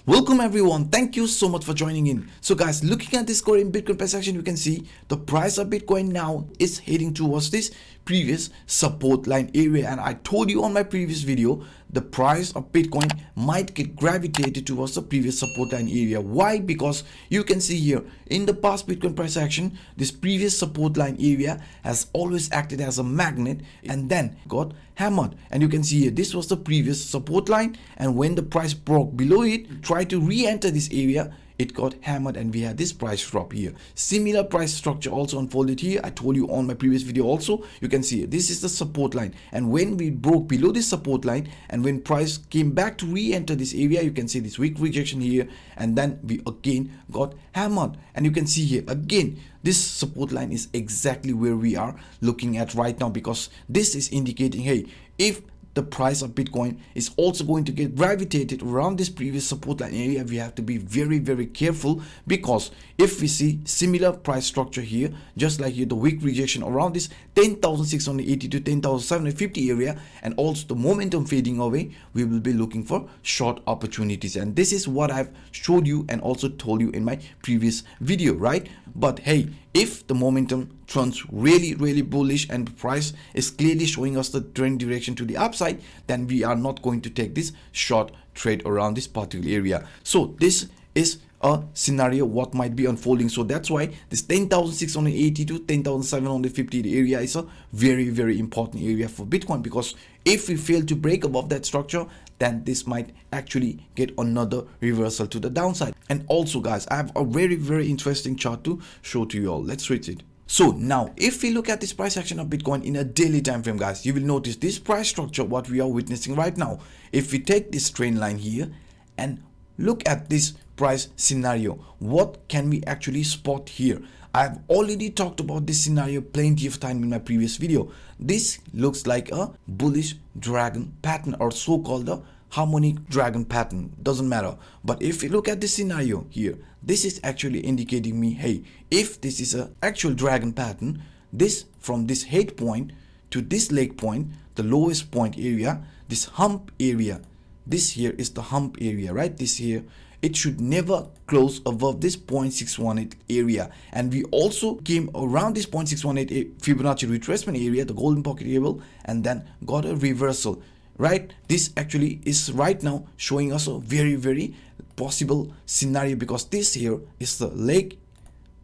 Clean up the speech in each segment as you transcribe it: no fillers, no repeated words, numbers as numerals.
Welcome everyone, thank you so much for joining in. So guys, looking at this current Bitcoin price action, you can see the price of Bitcoin now is heading towards this previous support line area, and I told you on my previous video the price of Bitcoin might get gravitated towards the previous support line area. Why? Because you can see here in the past Bitcoin price action, this previous support line area has always acted as a magnet and then got hammered, and you can see here this was the previous support line, and when the price broke below it, tried to re-enter this area, it got hammered and we had this price drop here. Similar price structure also unfolded here. I told you on my previous video also. You can see this is the support line, and when we broke below this support line and when price came back to re-enter this area, you can see this weak rejection here, and then we again got hammered. And you can see here again this support line is exactly where we are looking at right now, because this is indicating, hey, if the price of Bitcoin is also going to get gravitated around this previous support line area, we have to be very careful, because if we see similar price structure here, just like here the weak rejection around this 10,680 to 10,750 area, and also the momentum fading away, we will be looking for short opportunities. And this is what I've showed you and also told you in my previous video, right? But hey, if the momentum turns really bullish and the price is clearly showing us the trend direction to the upside, then we are not going to take this short trade around this particular area. So this is a scenario what might be unfolding. So that's why this 10,680 to 10,750 area is a very important area for Bitcoin, because if we fail to break above that structure, then this might actually get another reversal to the downside. And also guys, I have a very interesting chart to show to you all. Let's switch it. So now if we look at this price action of Bitcoin in a daily time frame, guys, you will notice this price structure what we are witnessing right now. If we take this trend line here and look at this price scenario, what can we actually spot here? I've already talked about this scenario plenty of time in my previous video. This looks like a bullish dragon pattern, or so-called a harmonic dragon pattern, doesn't matter. But if you look at this scenario here, this is actually indicating me, hey, if this is an actual dragon pattern, this from this head point to this leg point, the lowest point area, this hump area, this here is the hump area, right? This here, it should never close above this 0.618 area, and we also came around this 0.618 Fibonacci retracement area, the golden pocket area, and then got a reversal, right? This actually is right now showing us a very possible scenario, because this here is the leg,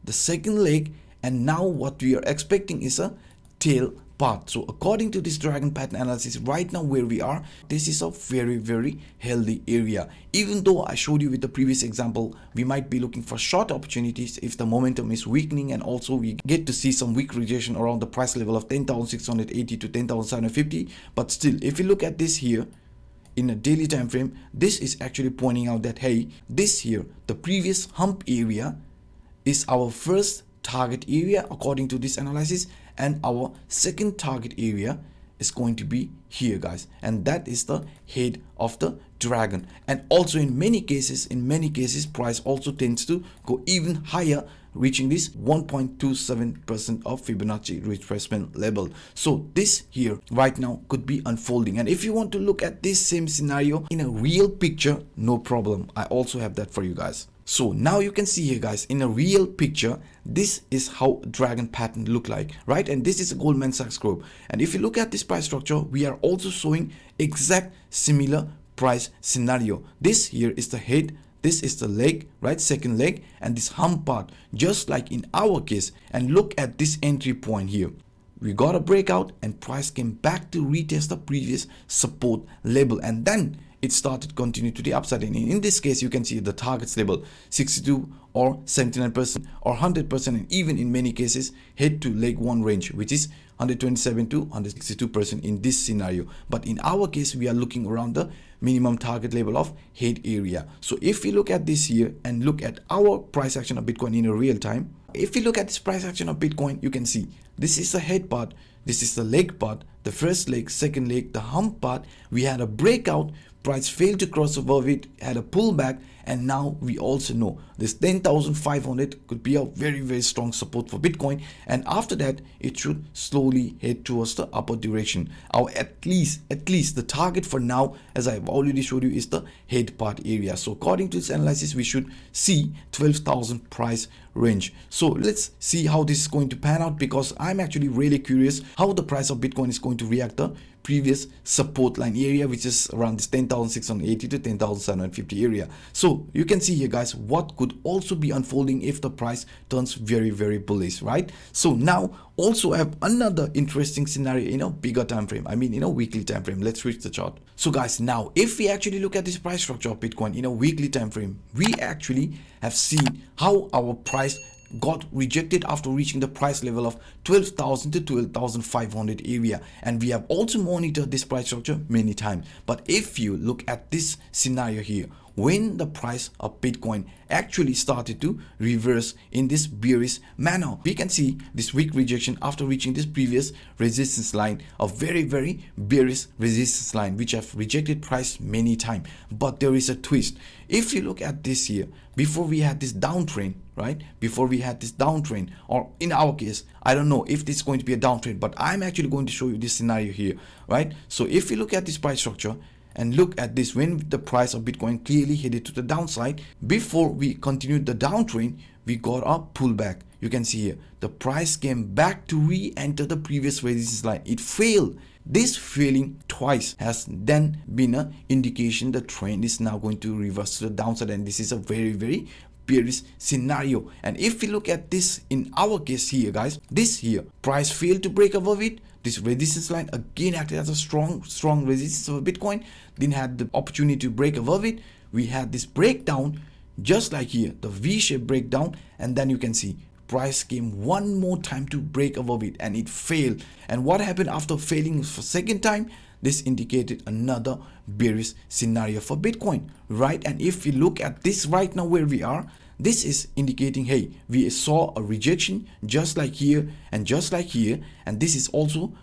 the second leg, and now what we are expecting is a tail part. So according to this dragon pattern analysis, right now where we are, this is a very healthy area. Even though I showed you with the previous example, we might be looking for short opportunities if the momentum is weakening, and also we get to see some weak rejection around the price level of 10,680 to 10,750. But still, if you look at this here in a daily time frame, this is actually pointing out that, hey, this here, the previous hump area, is our first target area according to this analysis, and our second target area is going to be here, guys, and that is the head of the dragon. And also in many cases price also tends to go even higher, reaching this 1.27% of Fibonacci retracement level. So this here right now could be unfolding, and if you want to look at this same scenario in a real picture, no problem, I also have that for you guys. So now you can see here, guys, in a real picture, this is how dragon pattern look like, right? And this is a Goldman Sachs group, and if you look at this price structure, we are also showing exact similar price scenario. This here is the head, this is the leg, right, second leg, and this hump part, just like in our case. And look at this entry point here. We got a breakout and price came back to retest the previous support level, and then it started continue to the upside. And in this case, you can see the targets level 62 or 79% or 100%, and even in many cases head to leg 1 range, which is 127 to 162% in this scenario. But in our case, we are looking around the minimum target level of head area. So if we look at this here and look at our price action of Bitcoin in a real time, if we look at this price action of Bitcoin, you can see this is the head part, this is the leg part, the first leg, second leg, the hump part. We had a breakout, price failed to cross above it, had a pullback, and now we also know this 10,500 could be a very strong support for Bitcoin, and after that it should slowly head towards the upper direction. Our at least the target for now, as I've already showed you, is the head part area. So according to this analysis, we should see 12,000 price range. So let's see how this is going to pan out, because I'm actually really curious how the price of Bitcoin is going to react the previous support line area, which is around this 10,680 to 10,750 area. So you can see here, guys, what could also be unfolding if the price turns very bullish, right? So now also I have another interesting scenario in a bigger time frame, I mean in a weekly time frame. Let's switch the chart. So guys, now if we actually look at this price structure of Bitcoin in a weekly time frame, we actually have seen how our price got rejected after reaching the price level of 12,000 to 12,500 area, and we have also monitored this price structure many times. But if you look at this scenario here, when the price of Bitcoin actually started to reverse in this bearish manner, we can see this weak rejection after reaching this previous resistance line, a very bearish resistance line which have rejected price many times. But there is a twist. If you look at this here, before we had this downtrend, right, before we had this downtrend, or in our case, I don't know if this is going to be a downtrend, but I'm actually going to show you this scenario here, right? So if you look at this price structure and look at this, when the price of Bitcoin clearly headed to the downside, before we continued the downtrend, we got a pullback. You can see here the price came back to re-enter the previous resistance line. It failed. This failing twice has then been an indication the trend is now going to reverse to the downside, and this is a very bearish scenario. And if we look at this in our case here, guys, this here price failed to break above it. This resistance line again acted as a strong resistance of Bitcoin, didn't have the opportunity to break above it. We had this breakdown just like here, the V-shaped breakdown, and then you can see price came one more time to break above it and it failed. And what happened after failing for second time? This indicated another bearish scenario for Bitcoin, right? And if we look at this right now where we are, this is indicating, hey, we saw a rejection just like here and just like here, and this is also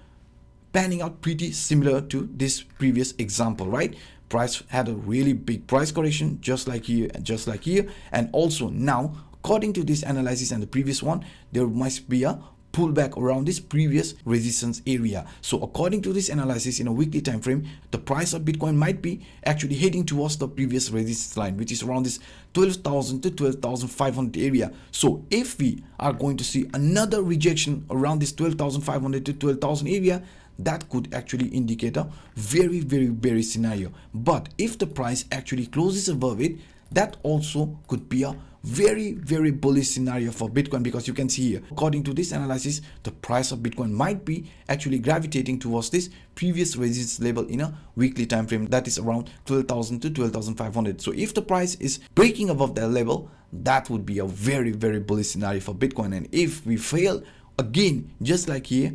panning out pretty similar to this previous example, right? Price had a really big price correction just like here and just like here, and also now according to this analysis and the previous one, there must be a pullback around this previous resistance area. So according to this analysis in a weekly time frame, the price of Bitcoin might be actually heading towards the previous resistance line, which is around this 12,000 to 12,500 area. So if we are going to see another rejection around this 12,500 to 12,000 area, that could actually indicate a very bearish scenario. But if the price actually closes above it, that also could be a very bullish scenario for Bitcoin, because you can see here, according to this analysis, the price of Bitcoin might be actually gravitating towards this previous resistance level in a weekly time frame, that is around 12,000 to 12,500. So if the price is breaking above that level, that would be a very bullish scenario for Bitcoin. And if we fail again, just like here,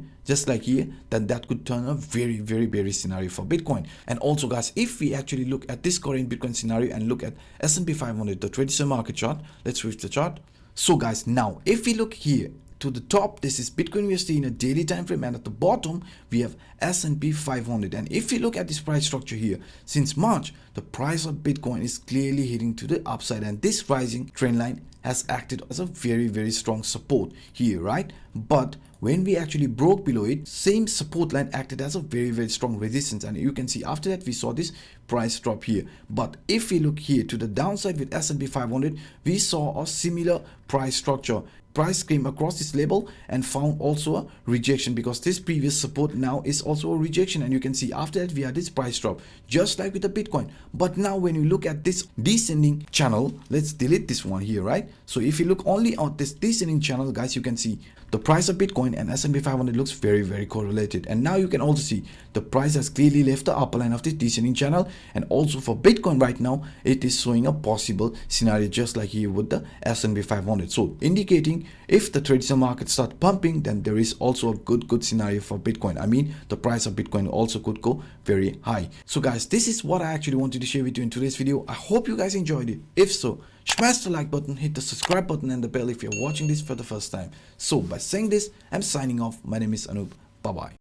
then that could turn a very bearish scenario for Bitcoin. And also, guys, if we actually look at this current Bitcoin scenario and look at S&P 500, the traditional market chart, let's switch the chart. So guys, now if we look here to the top, this is Bitcoin USD in a daily time frame, and at the bottom we have S&P 500. And if you look at this price structure here, since March, the price of Bitcoin is clearly heading to the upside, and this rising trend line has acted as a very strong support here, right? But when we actually broke below it, same support line acted as a very strong resistance, and you can see after that we saw this price drop here. But if we look here to the downside with S&P 500, we saw a similar price structure. Price came across this level and found also a rejection, because this previous support now is also a rejection, and you can see after that we had this price drop just like with the Bitcoin. But now when you look at this descending channel, let's delete this one here, right? So if you look only at this descending channel, guys, you can see the price of Bitcoin and S&P 500 looks very correlated. And now you can also see the price has clearly left the upper line of this descending channel, and also for Bitcoin right now it is showing a possible scenario just like here with the S&P 500. So indicating if the traditional market start pumping, then there is also a good scenario for Bitcoin. I mean, the price of Bitcoin also could go very high. So guys, this is what I actually wanted to share with you in today's video. I hope you guys enjoyed it. If so, smash the like button, hit the subscribe button and the bell if you're watching this for the first time. So by saying this, I'm signing off. My name is Anup. Bye bye.